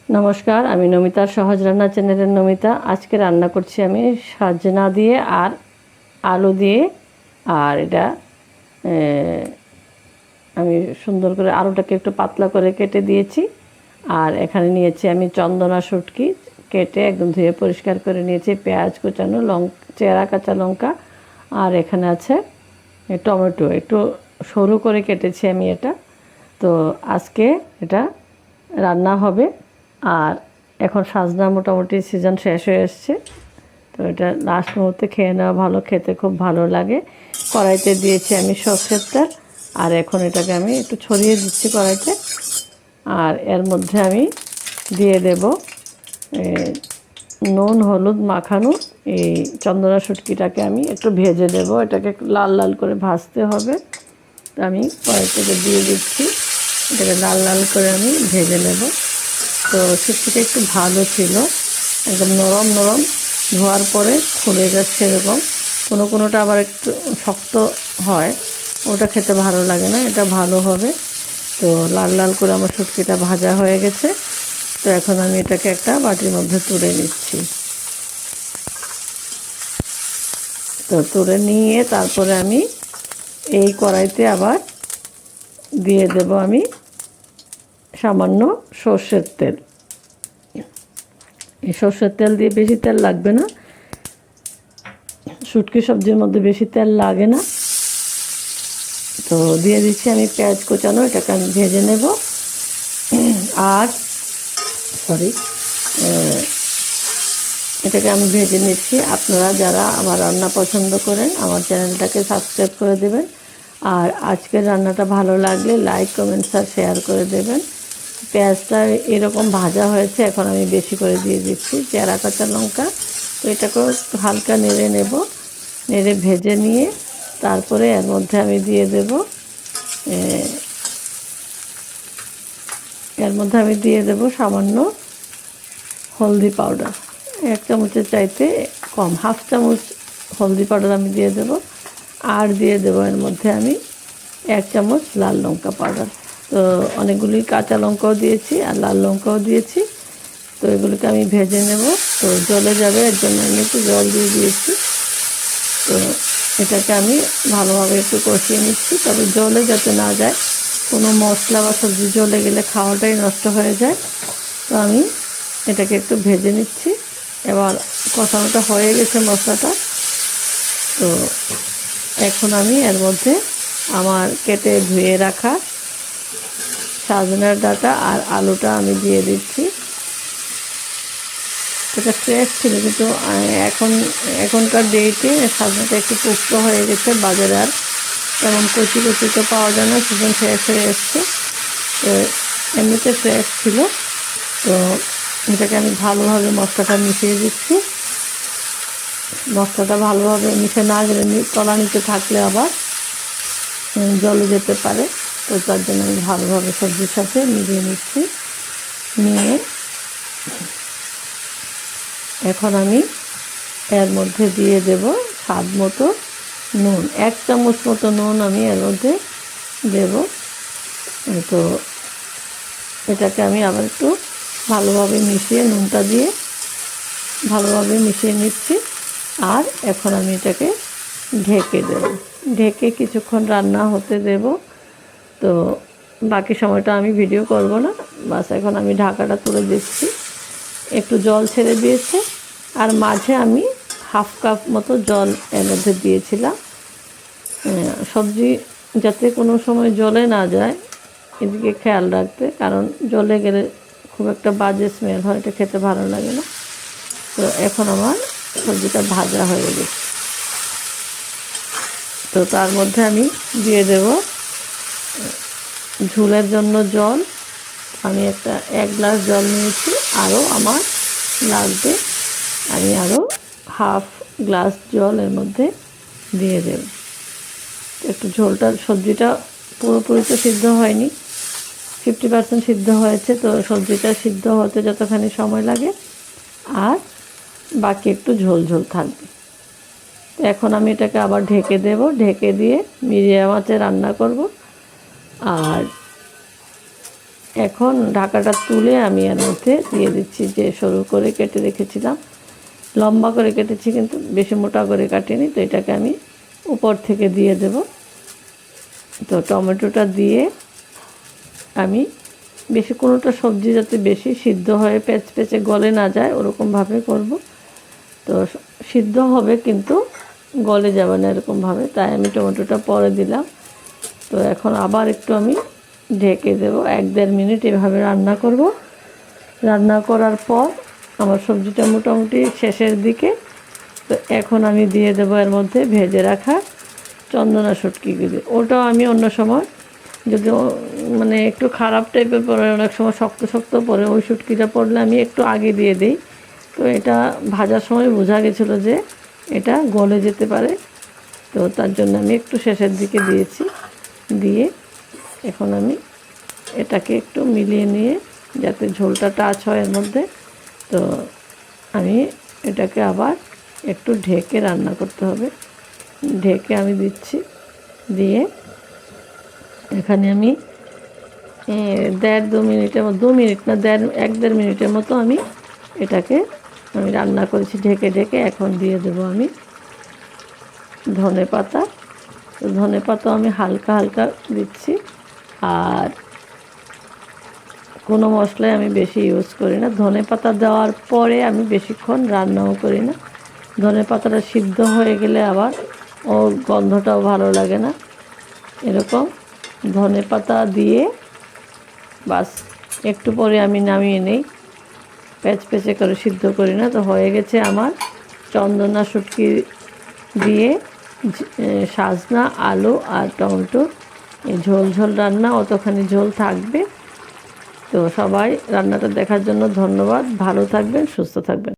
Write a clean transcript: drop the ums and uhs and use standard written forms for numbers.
নমস্কার, আমি নমিতার সহজ রান্না চ্যানেলের নমিতা। আজকে রান্না করছি আমি সজনা দিয়ে আর আলু দিয়ে। আর এটা আমি সুন্দর করে আলুটাকে একটু পাতলা করে কেটে দিয়েছি। আর এখানে নিয়েছি আমি চন্দনা শুটকি কেটে একদম ধুয়ে পরিষ্কার করে নিয়েছি, পেঁয়াজ কুচানো, চেরা কাঁচা লঙ্কা, আর এখানে আছে টমেটো একটু সরু করে কেটেছি আমি এটা। তো আজকে এটা রান্না হবে। আর এখন সাজনা মোটামুটি সিজন শেষ হয়ে এসছে, তো এটা লাস্ট মুহূর্তে খেয়ে নেওয়া ভালো, খেতে খুব ভালো লাগে। কড়াইতে দিয়েছি আমি সর্ষের তেল, আর এখন এটাকে আমি একটু ছড়িয়ে দিচ্ছি কড়াইতে। আর এর মধ্যে আমি দিয়ে দেব নুন হলুদ মাখানো এই চন্দনা শুটকিটাকে আমি একটু ভেজে দেব। এটাকে একটু লাল লাল করে ভাজতে হবে। তো আমি কড়াইতে দিয়ে দিচ্ছি, এটাকে লাল লাল করে আমি ভেজে নেব। তো শুটকিটা একটু ভালো ছিল, একদম নরম নরম, ধোয়ার পরে খুলে যাচ্ছে এরকম। কোনোটা আবার একটু শক্ত হয়, ওটা খেতে ভালো লাগে না, এটা ভালো হবে। তো লাল লাল করে আমার শুটকিটা ভাজা হয়ে গেছে। তো এখন আমি এটাকে একটা বাটির মধ্যে তুলে নিচ্ছি। তো তুলে নিয়ে তারপরে আমি এই কড়াইতে আবার দিয়ে দেব আমি সামান্য সর্ষের তেল। এই সর্ষের তেল দিয়ে বেশি তেল লাগবে না, শুটকি সবজির মধ্যে বেশি তেল লাগে না। তো দিয়ে দিচ্ছি আমি পেঁয়াজ কুচানো, এটাকে আমি ভেজে নেব। আর এটাকে আমি ভেজে নিচ্ছি। আপনারা যারা আমার রান্না পছন্দ করেন আমার চ্যানেলটাকে সাবস্ক্রাইব করে দেবেন। আর আজকের রান্নাটা ভালো লাগলে লাইক কমেন্টস আর শেয়ার করে দেবেন। পেঁয়াজটা এরকম ভাজা হয়েছে, এখন আমি বেশি করে দিয়ে দিচ্ছি চেরা কাঁচা লঙ্কা। তো এটাকেও একটু হালকা নেড়ে নেব, নেড়ে ভেজে নিয়ে তারপরে এর মধ্যে আমি দিয়ে দেব সামান্য হলদি পাউডার। 1 চামচের চাইতে কম, হাফ চামচ হলদি পাউডার আমি দিয়ে দেব। আর দিয়ে দেব এর মধ্যে আমি 1 চামচ লাল লঙ্কা পাউডার। তো অনেকগুলি কাঁচা লঙ্কাও দিয়েছি আর লাল লঙ্কাও দিয়েছি। তো এগুলোকে আমি ভেজে নেব। তো জ্বলে যাবে, এর জন্য আমি একটু জল দিয়ে দিয়েছি। তো এটাকে আমি ভালোভাবে একটু কষিয়ে নিচ্ছি, তবে জ্বলে যাতে না যায়। কোনো মশলা বা সবজি জ্বলে গেলে খাওয়াটাই নষ্ট হয়ে যায়। তো আমি এটাকে একটু ভেজে নিচ্ছি। এবার কষানোটা হয়ে গেছে মশলাটা। তো এখন আমি এর মধ্যে আমার কেটে ধুয়ে রাখা সজনের ডাঁটা আর আলুটা আমি দিয়ে দিচ্ছি। এটা ফ্রেশ ছিল, কিন্তু এখনকার ডেটে সজনাটা একটু পোক্ত হয়ে গেছে। বাজারে আর তেমন কচি তো পাওয়া যায় না, সিজন শেষ হয়ে এসছে। তো এমনিতে ফ্রেশ ছিল। তো এটাকে আমি ভালোভাবে মশলাটা মিশিয়ে দিচ্ছি। মশলাটা ভালোভাবে মিশে না গেলে তলা নিচে থাকলে আবার জলে যেতে পারে। তো তার জন্য আমি ভালোভাবে সবজির সাথে মিলিয়ে নিচ্ছি। নিয়ে এখন আমি এর মধ্যে দিয়ে দেব স্বাদ মতো নুন। 1 চামচ মতো নুন আমি এর মধ্যে দেব। তো এটাকে আমি আবার একটু ভালোভাবে মিশিয়ে, নুনটা দিয়ে ভালোভাবে মিশিয়ে নিচ্ছি। আর এখন আমি এটাকে ঢেকে দেব, ঢেকে কিছুক্ষণ রান্না হতে দেব। তো বাকি সময়টা আমি ভিডিও করব না, বাস এখন আমি ঢাকাটা তুলে দিচ্ছি। একটু জল ছেড়ে দিয়েছে, আর মাঝে আমি হাফ কাপ মতো জল এর মধ্যে দিয়েছিলাম। সবজি যাতে কোনো সময় জলে না যায় এদিকে খেয়াল রাখতে, কারণ জলে গেলে খুব একটা বাজে স্মেল হয়, এটা খেতে ভালো লাগে না। তো এখন আমার সবজিটা ভাজা হয়ে গেছে। তো তার মধ্যে আমি দিয়ে দেব ঝোলের জন্য জল। আমি 1 গ্লাস জল নিয়েছি, আরও আমার লাগবে। আমি আরও হাফ গ্লাস জল এর মধ্যে দিয়ে দেব। একটু ঝোলটা, সবজিটা পুরোপুরি তো সিদ্ধ হয়নি, 50% সিদ্ধ হয়েছে। তো সবজিটা সিদ্ধ হতে যতখানি সময় লাগে, আর বাকি একটু ঝোল ঝোল থাকবে। এখন আমি এটাকে আবার ঢেকে দেব, ঢেকে দিয়ে মিডিয়াম আঁচে রান্না করব। আর এখন ঢাকাটা তুলে আমি এর মধ্যে দিয়ে দিচ্ছি যে সরু করে কেটে রেখেছিলাম, লম্বা করে কেটেছি কিন্তু বেশি মোটা করে কাটিনি। তো এটাকে আমি উপর থেকে দিয়ে দেব। তো টমেটোটা দিয়ে আমি বেশি কোনোটা সবজি যাতে বেশি সিদ্ধ হয়ে পেঁচে গলে না যায় ওরকমভাবে করব। তো সিদ্ধ হবে কিন্তু গলে যাবে না এরকমভাবে, তাই আমি টমেটোটা পরে দিলাম। তো এখন আবার একটু আমি ঢেকে দেবো, 1-1.5 মিনিট এভাবে রান্না করব। রান্না করার পর আমার সবজিটা মোটামুটি শেষের দিকে। তো এখন আমি দিয়ে দেবো এর মধ্যে ভেজে রাখা চন্দনা শুটকিগুলি। ওটাও আমি অন্য সময় যদি মানে একটু খারাপ টাইপের পরে, অনেক সময় শক্ত শক্ত পরে, ওই শুটকিটা পড়লে আমি একটু আগে দিয়ে দিই। তো এটা ভাজার সময় বোঝা গেছিলো যে এটা গলে যেতে পারে, তো তার জন্য আমি একটু শেষের দিকে দিয়েছি। দিয়ে এখন আমি এটাকে একটু মিলিয়ে নিয়ে যাতে ঝোলটা টাচ হয় এর মধ্যে, তো আমি এটাকে আবার একটু ঢেকে রান্না করতে হবে। ঢেকে আমি দিচ্ছি। দিয়ে এখানে আমি 1.5-2 মিনিটের মতো, 2 মিনিট না 1-1.5 মিনিটের মতো আমি এটাকে রান্না করেছি ঢেকে ঢেকে। এখন দিয়ে দেবো আমি ধনে পাতা। তো ধনে পাতা আমি হালকা হালকা দিচ্ছি, আর কোনো মশলাই আমি বেশি ইউজ করি না। ধনে পাতা দেওয়ার পরে আমি বেশিক্ষণ রান্নাও করি না। ধনে পাতাটা সিদ্ধ হয়ে গেলে আবার ওর গন্ধটাও ভালো লাগে না। এরকম ধনে পাতা দিয়ে বাস একটু পরে আমি নামিয়ে নেই, প্যাচে করে সিদ্ধ করি না। তো হয়ে গেছে আমার চন্দনা শুটকি দিয়ে সাজনা, আলু আর টমেটো এই ঝোল ঝোল রান্না। অতখানি ঝোল থাকবে। তো সবাই রান্নাটা দেখার জন্য ধন্যবাদ। ভালো থাকবেন, সুস্থ থাকবেন।